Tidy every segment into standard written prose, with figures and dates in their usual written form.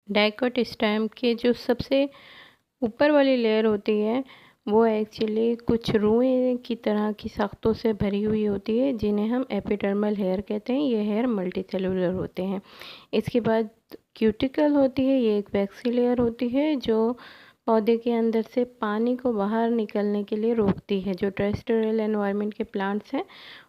Dicot stem के जो सबसे ऊपर वाली लेयर होती है वो एक्चुअली कुछ रुएं की तरह की साख्तों से भरी हुई होती है, जिन्हें हम एपिडर्मल हेयर कहते हैं। ये हेयर मल्टीसेलुलर होते हैं। इसके बाद क्यूटिकल होती है, ये एक वैक्सी लेयर होती है जो पौधे के अंदर से पानी को बाहर निकलने के लिए रोकती है। जो टेरेस्ट्रियल एनवायरनमेंट के प्लांट्स हैं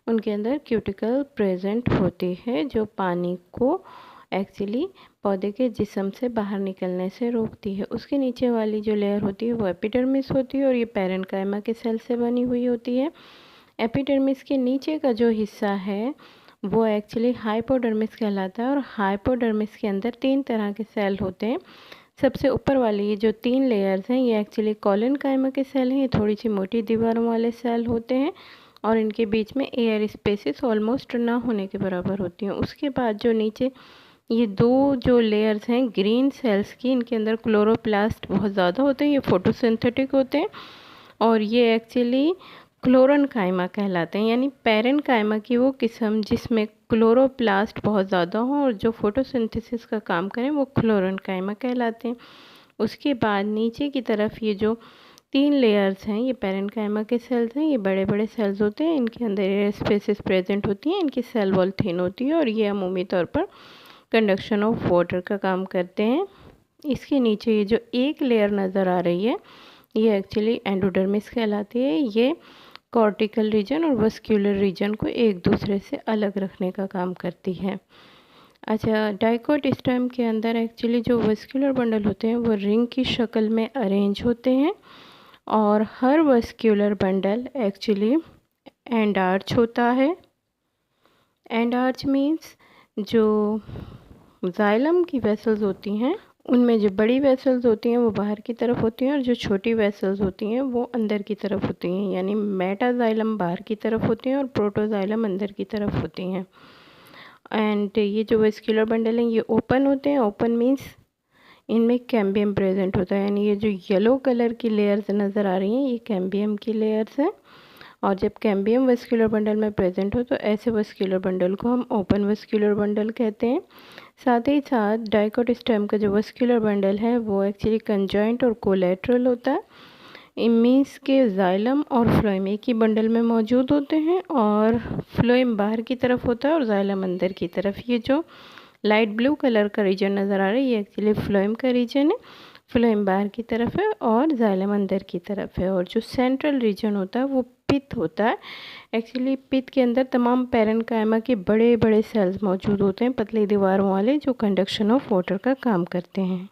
उनके अंदर क्यूटिकल प्रेजेंट होती है, जो पानी को एक्चुअली पौधे के जिस्म से बाहर निकलने से रोकती है। उसके नीचे वाली जो लेयर होती है वो एपिडर्मिस होती है और ये पैरेन्काइमा के सेल से बनी हुई होती है। एपिडर्मिस के नीचे का जो हिस्सा है वो एक्चुअली हाइपोडर्मिस कहलाता है और हाइपोडर्मिस के अंदर 3 तरह के सेल होते हैं। सबसे ऊपर वाली ये जो 3 लेयर्स हैं ये एक्चुअली कॉलेनकाइमा के सेल हैं। ये थोड़ी सी मोटी दीवारों वाले सेल होते हैं और इनके बीच में एयर स्पेसेस ऑलमोस्ट ना होने के बराबर होती हैं। उसके बाद जो नीचे ये 2 जो लेयर्स हैं ग्रीन सेल्स की, इनके अंदर क्लोरोप्लास्ट बहुत ज़्यादा होते हैं। ये फोटोसिंथेटिक होते हैं और ये एक्चुअली क्लोरेनकाइमा कहलाते हैं, यानी पैरेन्काइमा की वो किस्म जिसमें क्लोरोप्लास्ट बहुत ज़्यादा हो और जो फोटोसिंथेसिस का काम करें वो क्लोरेनकाइमा कहलाते हैं। उसके बाद नीचे की तरफ ये जो 3 लेयर्स हैं ये पैरेन्काइमा के सेल्स हैं। ये बड़े बड़े सेल्स होते हैं, इनके अंदर एयर स्पेसेस प्रेजेंट होती हैं, इनकी सेल वॉल थिन होती है और ये अमूमी तौर पर कंडक्शन ऑफ वाटर का काम करते हैं। इसके नीचे ये जो एक लेयर नज़र आ रही है ये एक्चुअली एंडोडर्मिस कहलाती है। ये कॉर्टिकल रीजन और वस्क्यूलर रीजन को एक दूसरे से अलग रखने का काम करती है। अच्छा, डाइकोट स्टेम के अंदर एक्चुअली जो वस्क्यूलर बंडल होते हैं वो रिंग की शक्ल में अरेंज होते हैं और हर vascular bundle actually end arch होता है। एंड आर्च मीन्स जो जाइलम की वेसल्स होती हैं उनमें जो बड़ी वेसल्स होती हैं वो बाहर की तरफ होती हैं और जो छोटी वेसल्स होती हैं वो अंदर की तरफ होती हैं, यानी मेटाजाइलम बाहर की तरफ होती हैं और प्रोटोजाइलम अंदर की तरफ होती हैं। एंड ये जो वेस्क्यूलर बंडल हैं ये ओपन होते हैं। ओपन मीन्स इनमें कैम्बियम प्रेजेंट होता है, यानी ये जो येलो कलर की लेयर्स नज़र आ रही हैं ये कैम्बियम की लेयर्स हैं। और जब कैम्बियम वेस्क्यूलर बंडल में प्रेजेंट हो तो ऐसे वेस्क्यूलर बंडल को हम ओपन वेस्क्यूलर बंडल कहते हैं। साथ ही साथ डाइकोट स्टेम का जो वेस्क्यूलर बंडल है वो एक्चुअली कंजॉइंट और कोलेटरल होता है। मीन्स के जाइलम और फ्लोएम एक ही बंडल में मौजूद होते हैं और फ्लोएम बाहर की तरफ होता है और जाइलम अंदर की तरफ। ये जो लाइट ब्लू कलर का रीजन नज़र आ रहा है ये एक्चुअली फ्लोएम का रीजन है। फ्लोएम बाहर की तरफ है और जाइलम अंदर की तरफ है। और जो सेंट्रल रीजन होता है वो पित्त होता है। एक्चुअली पित्त के अंदर तमाम पैरेन्काइमा के बड़े बड़े सेल्स मौजूद होते हैं, पतली दीवारों वाले, जो कंडक्शन ऑफ वाटर का काम करते हैं।